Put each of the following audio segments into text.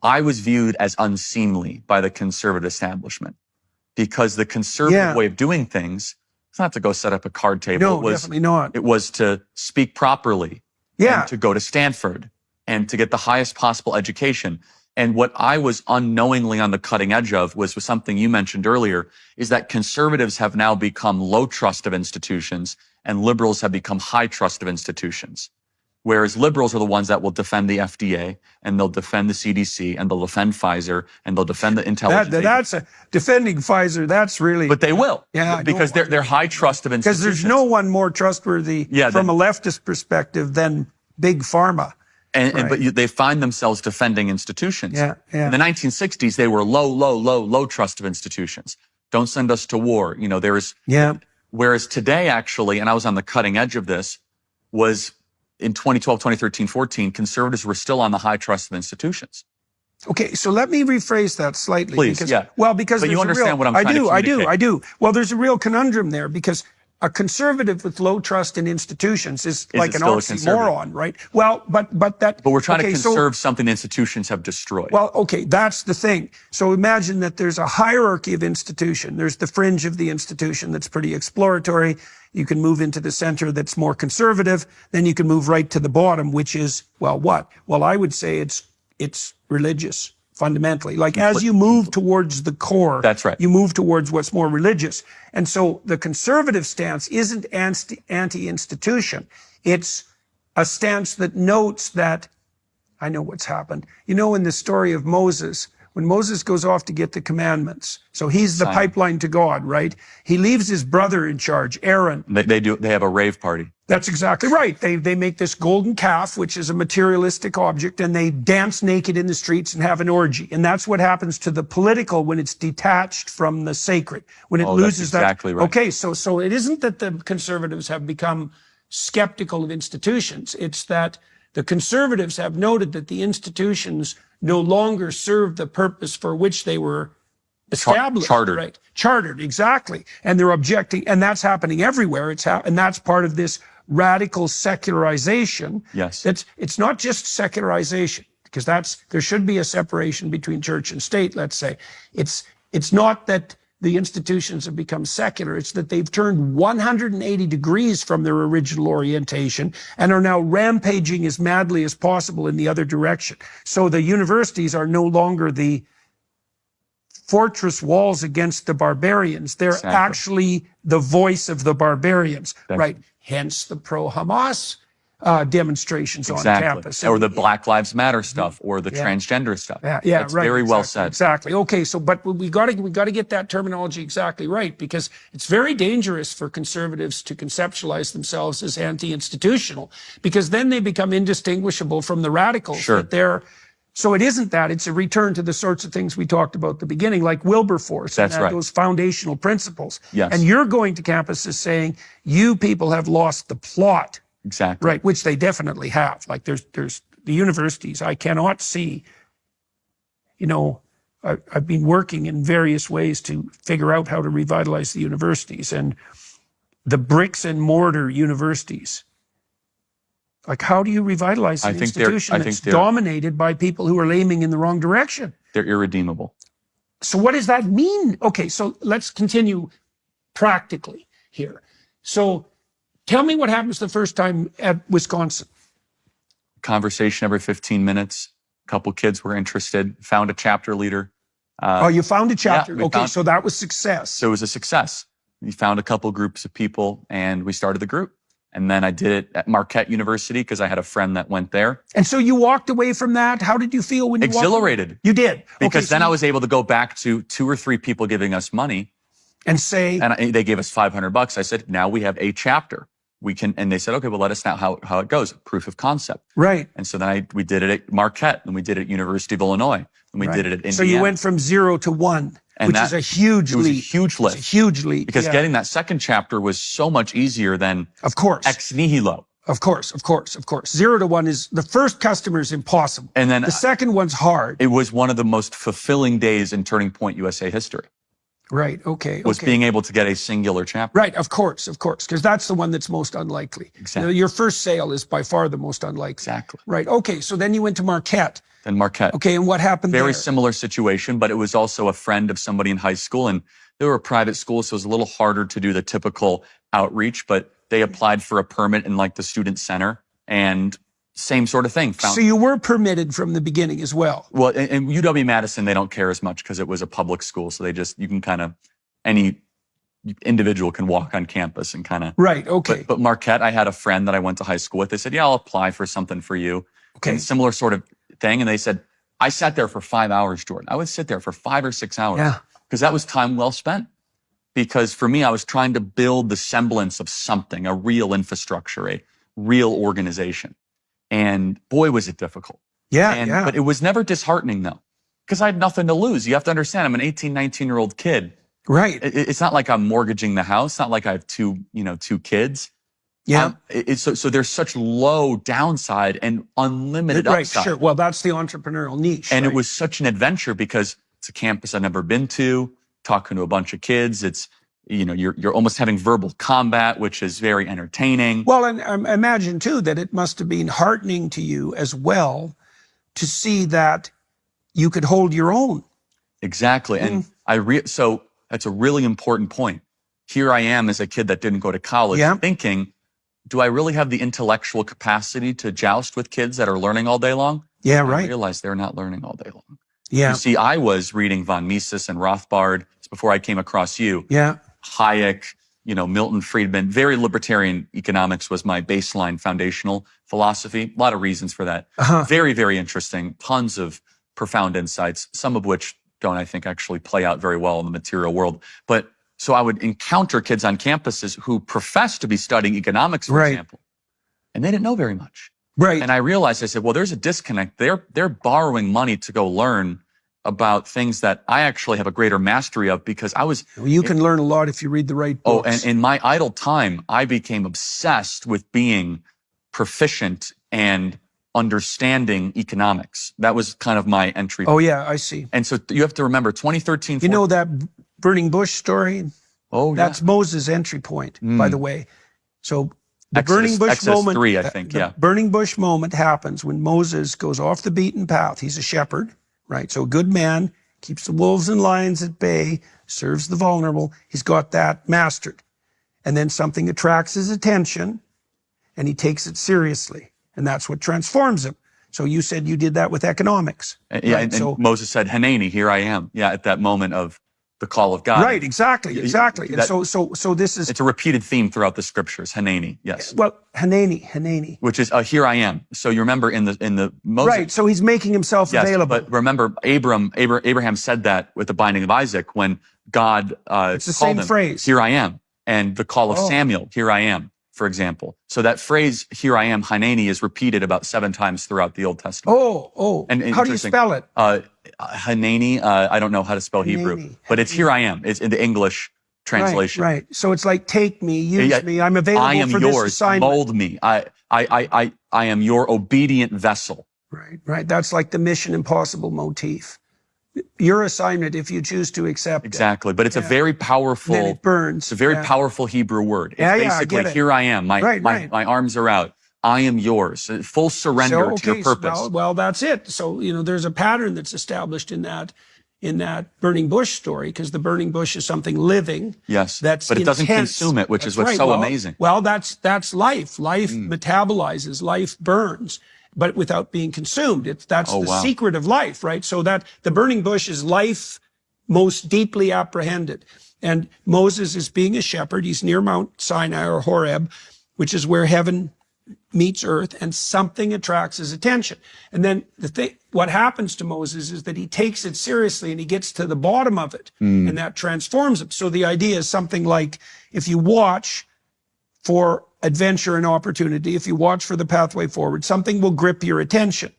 I was viewed as unseemly by the conservative establishment because the conservative way of doing things, it's not to go set up a card table. No, definitely not. It was to speak properly and to go to Stanford and to get the highest possible education. And what I was unknowingly on the cutting edge of was something you mentioned earlier, is that conservatives have now become low trust of institutions and liberals have become high trust of institutions. Whereas liberals are the ones that will defend the FDA and they'll defend the CDC and they'll defend Pfizer and they'll defend the intelligence. That's defending Pfizer. That's really. But they will. Yeah. Because they're high trust of institutions. Because there's no one more trustworthy from a leftist perspective than big pharma. But they find themselves defending institutions. Yeah. In the 1960s, they were low trust of institutions. Don't send us to war. You know, whereas today, actually, and I was on the cutting edge of this, was in 2012, 2013, 14, conservatives were still on the high trust of institutions. Okay, so let me rephrase that slightly. Please, because but you understand what I'm trying to communicate. I do. Well, there's a real conundrum there because a conservative with low trust in institutions is like an oxymoron, right? Well, but we're trying to conserve something the institutions have destroyed. Well, okay, that's the thing. So imagine that there's a hierarchy of institution. There's the fringe of the institution that's pretty exploratory. You can move into the center that's more conservative. Then you can move right to the bottom, which is, well, what? Well, I would say it's religious, fundamentally. Like as you move towards the core, that's right, you move towards what's more religious. And so the conservative stance isn't anti-institution. It's a stance that notes that, I know what's happened. You know, in the story of Moses, when Moses goes off to get the commandments, so he's the pipeline to God, right? He leaves his brother in charge, Aaron. They have a rave party. That's exactly right. They make this golden calf, which is a materialistic object, and they dance naked in the streets and have an orgy. And that's what happens to the political when it's detached from the sacred, when it loses that's exactly right. Okay, so it isn't that the conservatives have become skeptical of institutions. It's that the conservatives have noted that the institutions no longer serve the purpose for which they were established. Chartered. Right. Chartered, exactly. And they're objecting, and that's happening everywhere. And that's part of this radical secularization. Yes. It's not just secularization, because there should be a separation between church and state, let's say. It's not that the institutions have become secular. It's that they've turned 180 degrees from their original orientation and are now rampaging as madly as possible in the other direction. So the universities are no longer the fortress walls against the barbarians. They're actually the voice of the barbarians, right? Hence the pro-Hamas demonstrations on campus. Or the Black Lives Matter stuff, or the transgender stuff. That's very well said. Exactly. Okay, so but we got to get that terminology exactly right, because it's very dangerous for conservatives to conceptualize themselves as anti-institutional, because then they become indistinguishable from the radicals. Sure. So it isn't that. It's a return to the sorts of things we talked about at the beginning, like Wilberforce. That's right. Those foundational principles. Yes. And you're going to campuses saying, you people have lost the plot. Exactly. Right, which they definitely have. Like there's the universities, I cannot see, you know, I've been working in various ways to figure out how to revitalize the universities, and the bricks and mortar universities. Like, how do you revitalize an institution that's dominated by people who are aiming in the wrong direction? They're irredeemable. So what does that mean? Okay, so let's continue practically here. So tell me what happens the first time at Wisconsin. Conversation every 15 minutes. A couple kids were interested. Found a chapter leader. You found a chapter. Yeah, okay, so that was success. So it was a success. We found a couple groups of people, and we started the group. And then I did it at Marquette University because I had a friend that went there. And so you walked away from that. How did you feel when you Exhilarated. You did. Because then I was able to go back to 2 or 3 people giving us money. And say. And they gave us $500. I said, now we have a chapter. We can, and they said, okay, well, let us know how it goes. Proof of concept. Right. And so then we did it at Marquette, and we did it at University of Illinois, and we did it at Indiana. So you went from 0 to 1, which is a huge leap. It was a huge lift. It's a huge leap. Because getting that second chapter was so much easier than ex nihilo. Of course. 0 to 1 is, the first customer is impossible. And then the second one's hard. It was one of the most fulfilling days in Turning Point USA history. Right, okay. Was being able to get a singular chapter. Right, of course, because that's the one that's most unlikely. Exactly. You know, your first sale is by far the most unlikely. Exactly. Right, okay, so then you went to Marquette. Then Marquette. Okay, and what happened Very there? similar situation, but it was also a friend of somebody in high school, and they were a private school, so it was a little harder to do the typical outreach, but they applied for a permit in like the student center, and same sort of thing. So you were permitted from the beginning as well? Well, in UW-Madison, they don't care as much because it was a public school, so you can kind of, any individual can walk on campus and kind of. Right, okay. But Marquette, I had a friend that I went to high school with. They said, yeah, I'll apply for something for you. Okay. And similar sort of thing. And they said, I sat there for 5 hours, Jordan. I would sit there for 5 or 6 hours. Yeah. Because that was time well spent. Because for me, I was trying to build the semblance of something, a real infrastructure, a real organization. And boy, was it difficult. Yeah. But it was never disheartening though. Because I had nothing to lose. You have to understand, I'm an 18, 19-year-old kid. Right. It's not like I'm mortgaging the house. It's not like I have two kids. Yeah. So there's such low downside and unlimited upside. Right, sure. Well, that's the entrepreneurial niche. And right? it was such an adventure because it's a campus I've never been to, talking to a bunch of kids. It's, you're almost having verbal combat, which is very entertaining. Well, and I imagine too that it must have been heartening to you as well to see that you could hold your own. Exactly. And so that's a really important point. Here I am as a kid that didn't go to college thinking, do I really have the intellectual capacity to joust with kids that are learning all day long? Yeah, right. I realized they're not learning all day long. Yeah. You see, I was reading von Mises and Rothbard before I came across you. Yeah. Hayek, Milton Friedman, very libertarian economics was my baseline foundational philosophy. A lot of reasons for that. Very, very interesting. Tons of profound insights, some of which don't, I think, actually play out very well in the material world. But so I would encounter kids on campuses who professed to be studying economics, for example, and they didn't know very much. Right. And I realized, I said, well, there's a disconnect. They're borrowing money to go learn about things that I actually have a greater mastery of because I was. Well, you can learn a lot if you read the right books. Oh, and in my idle time, I became obsessed with being proficient and understanding economics. That was kind of my entry. Oh, yeah, I see. And so you have to remember 2013. You know that burning bush story? Oh, that's Moses' entry point, by the way. So the burning bush Exodus moment, 3, I think, the burning bush moment happens when Moses goes off the beaten path. He's a shepherd, right? So a good man, keeps the wolves and lions at bay, serves the vulnerable. He's got that mastered. And then something attracts his attention and he takes it seriously. And that's what transforms him. So you said you did that with economics. Yeah, right? and Moses said, Hanani, here I am. Yeah, at that moment of the call of God. Right, exactly. And so this is... It's a repeated theme throughout the scriptures, Hanani, yes. Well, Hanani. Which is, here I am. So you remember in the Moses... Right, so he's making himself available. But remember, Abraham said that with the binding of Isaac when God it's the same phrase. Here I am. And the call of Samuel, here I am, for example. So that phrase, here I am, Hanani, is repeated about 7 times throughout the Old Testament. And how do you spell it? Hanani, I don't know how to spell Hebrew, but it's here I am. It's in the English translation. Right. So it's like, take me, use me. I'm available for this assignment. Mold me. I am your obedient vessel. Right. That's like the Mission Impossible motif. Your assignment, if you choose to accept it. Exactly. But it's a very powerful, then it burns. It's a very powerful Hebrew word. It's basically, I get it. Here I am. My arms are out. I am yours. Full surrender to your purpose. Well, that's it. So, there's a pattern that's established in that burning bush story, because the burning bush is something living. Yes. But it doesn't consume it, which is what's so amazing. Well, that's life. Life metabolizes, life burns, but without being consumed. That's the secret of life, right? So that the burning bush is life most deeply apprehended. And Moses is being a shepherd. He's near Mount Sinai or Horeb, which is where heaven meets earth, and something attracts his attention. And then what happens to Moses is that he takes it seriously and he gets to the bottom of it, and that transforms him. So the idea is something like, if you watch for adventure and opportunity, if you watch for the pathway forward, something will grip your attention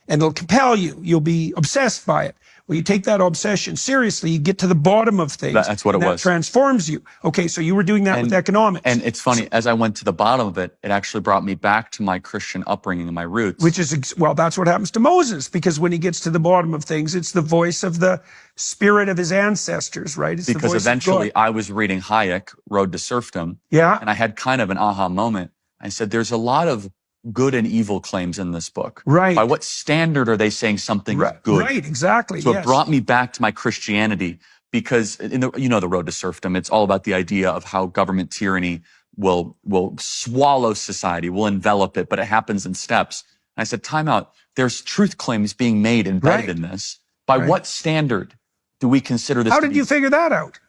and it'll compel you. You'll be obsessed by it. Well, you take that obsession seriously, you get to the bottom of things. That's what it was. That transforms you. Okay, so you were doing that with economics. And it's funny, as I went to the bottom of it, it actually brought me back to my Christian upbringing and my roots. Which is, that's what happens to Moses, because when he gets to the bottom of things, it's the voice of the spirit of his ancestors, right? It's because the voice eventually of God. I was reading Hayek, Road to Serfdom. Yeah. And I had kind of an aha moment. I said, there's a lot of good and evil claims in this book? Right. By what standard are they saying something is good? Right, exactly. So yes. it brought me back to my Christianity, because the road to serfdom, it's all about the idea of how government tyranny will swallow society, will envelop it, but it happens in steps. And I said, time out. There's truth claims being made embedded in this. By what standard do we consider this? How did you figure that out?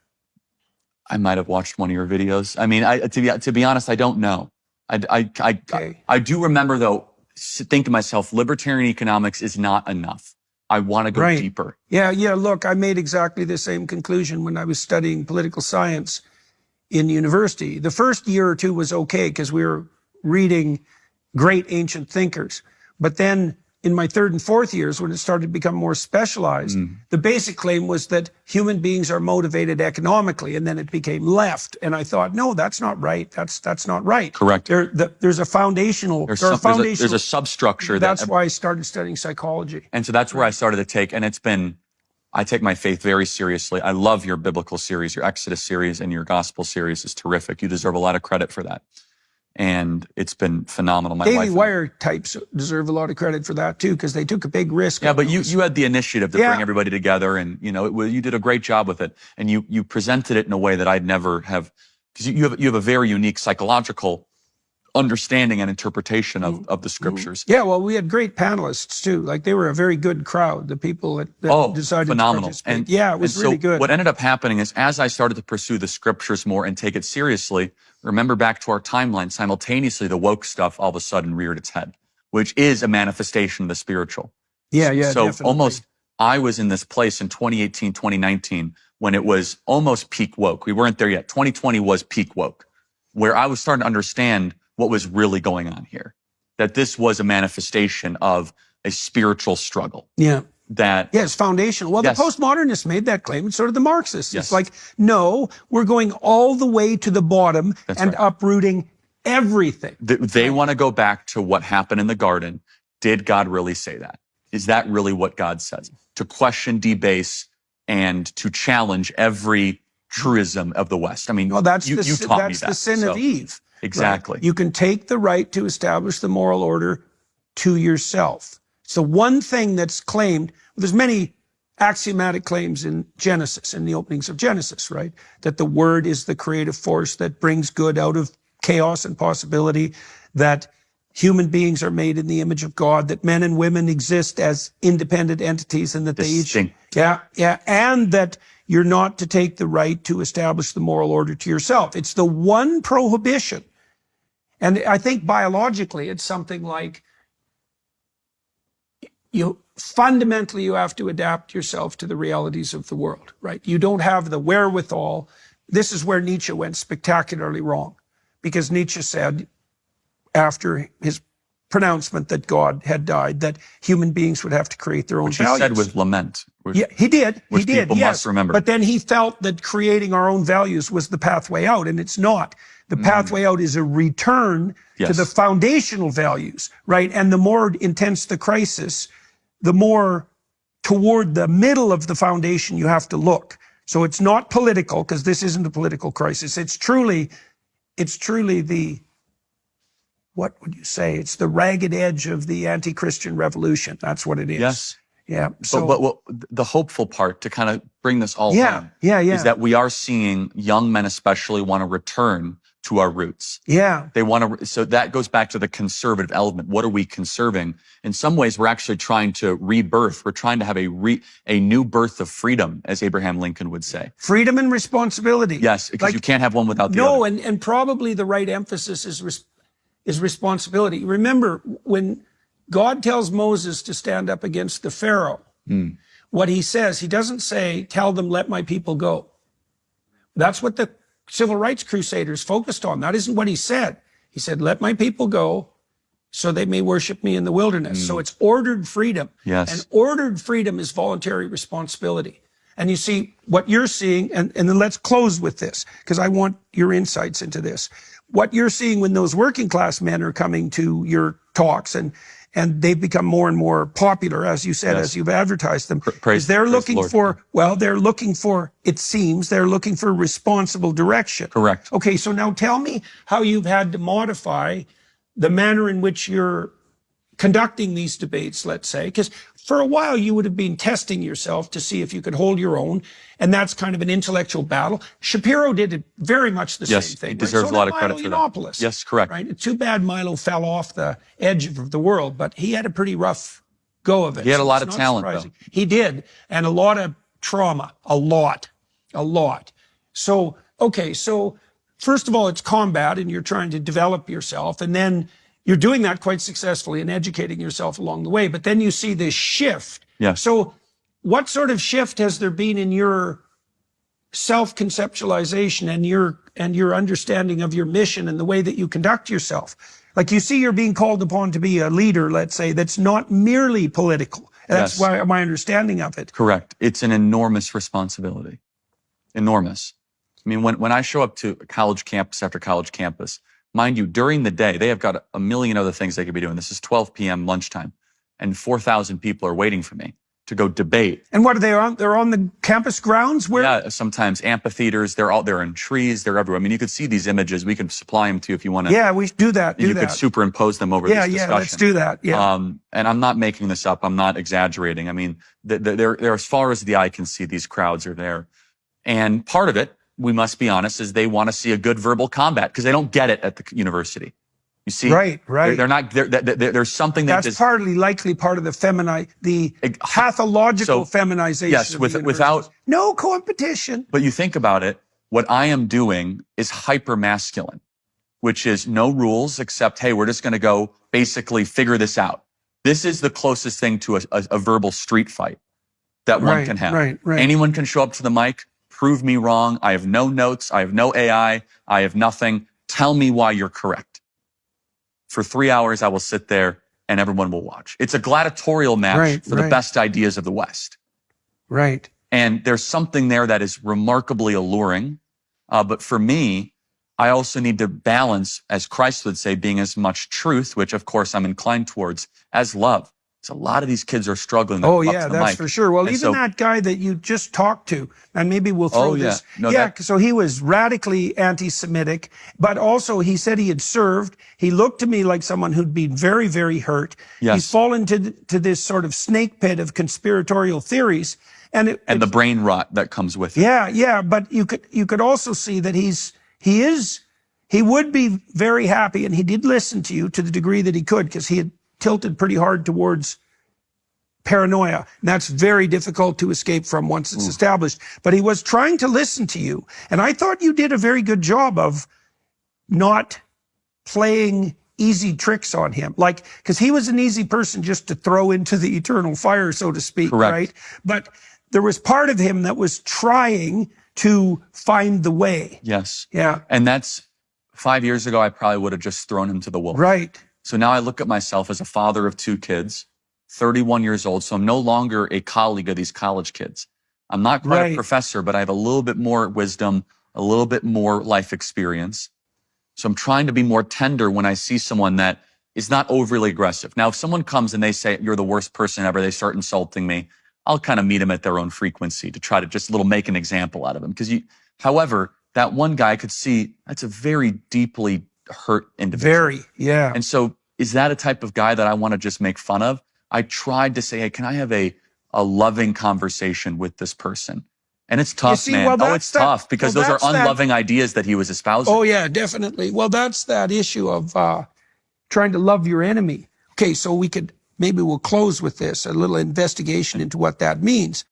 I might have watched one of your videos. I mean, to be honest, I don't know. I do remember, though, think to myself, libertarian economics is not enough. I want to go deeper. Yeah. Look, I made exactly the same conclusion when I was studying political science in university. The first year or two was okay because we were reading great ancient thinkers. But then in my third and fourth years, when it started to become more specialized, the basic claim was that human beings are motivated economically, and then it became left. And I thought, no, that's not right. That's not right. Correct. There's a foundational. There's a substructure. That's why I started studying psychology. And so that's where I started to take, and I take my faith very seriously. I love your biblical series, your Exodus series, and your gospel series is terrific. You deserve a lot of credit for that. And it's been phenomenal. My Daily Wire types deserve a lot of credit for that too, because they took a big risk. Yeah, but you had the initiative to bring everybody together, and you did a great job with it, and you presented it in a way that I'd never have, because you have a very unique psychological understanding and interpretation of the scriptures. Yeah, well, we had great panelists too. Like, they were a very good crowd. The people that decided phenomenal. to participate. Yeah, it was really good. What ended up happening is, as I started to pursue the scriptures more and take it seriously, remember back to our timeline, simultaneously the woke stuff all of a sudden reared its head, which is a manifestation of the spiritual. Yeah, So definitely. almost, I was in this place in 2018, 2019, when it was almost peak woke. We weren't there yet. 2020 was peak woke, where I was starting to understand what was really going on here, that this was a manifestation of a spiritual struggle. Yeah. It's foundational. Well, the postmodernists made that claim, and so did the Marxists. Yes. It's like, no, we're going all the way to the bottom and uprooting everything. They want to go back to what happened in the garden. Did God really say that? Is that really what God says? To question, debase, and to challenge every truism of the West. I mean, that's you taught me that. That's the sin of Eve. Exactly. Right? You can take the right to establish the moral order to yourself. It's the one thing that's claimed. There's many axiomatic claims in Genesis, in the openings of Genesis, right? That the word is the creative force that brings good out of chaos and possibility, that human beings are made in the image of God, that men and women exist as independent entities, and that they each, and that you're not to take the right to establish the moral order to yourself. It's the one prohibition. And I think biologically, it's something like, fundamentally, you have to adapt yourself to the realities of the world, right? You don't have the wherewithal. This is where Nietzsche went spectacularly wrong, because Nietzsche said, after his pronouncement that God had died, that human beings would have to create their own values. Which he said with lament. He did. Which people must remember. But then he felt that creating our own values was the pathway out, and it's not. The pathway out is a return to the foundational values, right? And the more intense the crisis, the more toward the middle of the foundation you have to look. So it's not political, because this isn't a political crisis. It's truly the, what would you say? It's the ragged edge of the anti-Christian revolution. That's what it is. Yes. Yeah. So, but the hopeful part, to kind of bring this all home, is that we are seeing young men especially want to return to our roots. Yeah. They want to, so that goes back to the conservative element. What are we conserving? In some ways, we're actually trying to rebirth. We're trying to have a new birth of freedom, as Abraham Lincoln would say. Freedom and responsibility. Yes, because you can't have one without the other. No, and probably the right emphasis is responsibility. Remember, when God tells Moses to stand up against the Pharaoh, what he says, he doesn't say, tell them, let my people go. That's what the civil rights crusaders focused on. That isn't what he said. He said, let my people go so they may worship me in the wilderness. So it's ordered freedom. Yes. And ordered freedom is voluntary responsibility. And you see what you're seeing, and then let's close with this, because I want your insights into this. What you're seeing when those working class men are coming to your talks, and they've become more and more popular, as you said, as you've advertised them, is they're looking for, it seems, they're looking for responsible direction. Correct. Okay, so now tell me how you've had to modify the manner in which you're conducting these debates, let's say, because for a while you would have been testing yourself to see if you could hold your own, and that's kind of an intellectual battle. Shapiro did it very much the same thing. Yes, he deserves a lot of credit for that. Yes, correct. Right? It's too bad Milo fell off the edge of the world, but he had a pretty rough go of it. He had a lot of talent, though. He did, and a lot of trauma, a lot. So, okay, so first of all, it's combat, and you're trying to develop yourself, and then you're doing that quite successfully and educating yourself along the way. But then you see this shift. Yes. So what sort of shift has there been in your self-conceptualization and your understanding of your mission and the way that you conduct yourself? Like, you see you're being called upon to be a leader, let's say, that's not merely political. That's why my understanding of it. Correct. It's an enormous responsibility. Enormous. I mean, when I show up to college campus after college campus, mind you, during the day, they have got a million other things they could be doing. This is 12 p.m. lunchtime, and 4,000 people are waiting for me to go debate. And what are they on? They're on the campus grounds? Where? Yeah, sometimes amphitheaters. They're in trees. They're everywhere. I mean, you could see these images. We can supply them to you if you want to. Yeah, we do that. You could superimpose them over this discussion. Yeah, let's do that. Yeah. And I'm not making this up. I'm not exaggerating. I mean, they're as far as the eye can see, these crowds are there. And part of it, we must be honest, is they want to see a good verbal combat because they don't get it at the university. You see, right. They're not. There's something that's partly likely part of the pathological feminization. Yes, without no competition. But you think about it. What I am doing is hyper masculine, which is no rules except, hey, we're just going to go basically figure this out. This is the closest thing to a verbal street fight that one can have. Right. Anyone can show up to the mic. Prove me wrong. I have no notes. I have no AI. I have nothing. Tell me why you're correct. For 3 hours, I will sit there and everyone will watch. It's a gladiatorial match for the best ideas of the West. Right. And there's something there that is remarkably alluring. But for me, I also need to balance, as Christ would say, being as much truth, which of course I'm inclined towards, as love. So a lot of these kids are struggling. Oh yeah, that's for sure. Well, and even that guy that you just talked to, and maybe we'll throw this. So he was radically anti-Semitic, but also he said he had served. He looked to me like someone who'd been very, very hurt. Yes. He's fallen to this sort of snake pit of conspiratorial theories. And the brain rot that comes with it. Yeah. But you could also see that he would be very happy, and he did listen to you to the degree that he could, because he had tilted pretty hard towards paranoia. And that's very difficult to escape from once it's established. But he was trying to listen to you. And I thought you did a very good job of not playing easy tricks on him. Like, because he was an easy person just to throw into the eternal fire, so to speak, right? But there was part of him that was trying to find the way. Yes. Yeah. And that's 5 years ago, I probably would have just thrown him to the wolves. Right. So now I look at myself as a father of 2 kids, 31 years old. So I'm no longer a colleague of these college kids. I'm not quite a professor, but I have a little bit more wisdom, a little bit more life experience. So I'm trying to be more tender when I see someone that is not overly aggressive. Now, if someone comes and they say, you're the worst person ever, they start insulting me, I'll kind of meet them at their own frequency to try to just make an example out of them. However, that one guy could see that's a very deeply hurt individual. Very, yeah. And so is that a type of guy that I want to just make fun of? I tried to say, hey, can I have a loving conversation with this person? And it's tough, man. It's tough because those are unloving ideas that he was espousing. Oh, yeah, definitely. Well, that's that issue of trying to love your enemy. Okay, so maybe we'll close with this, a little investigation into what that means.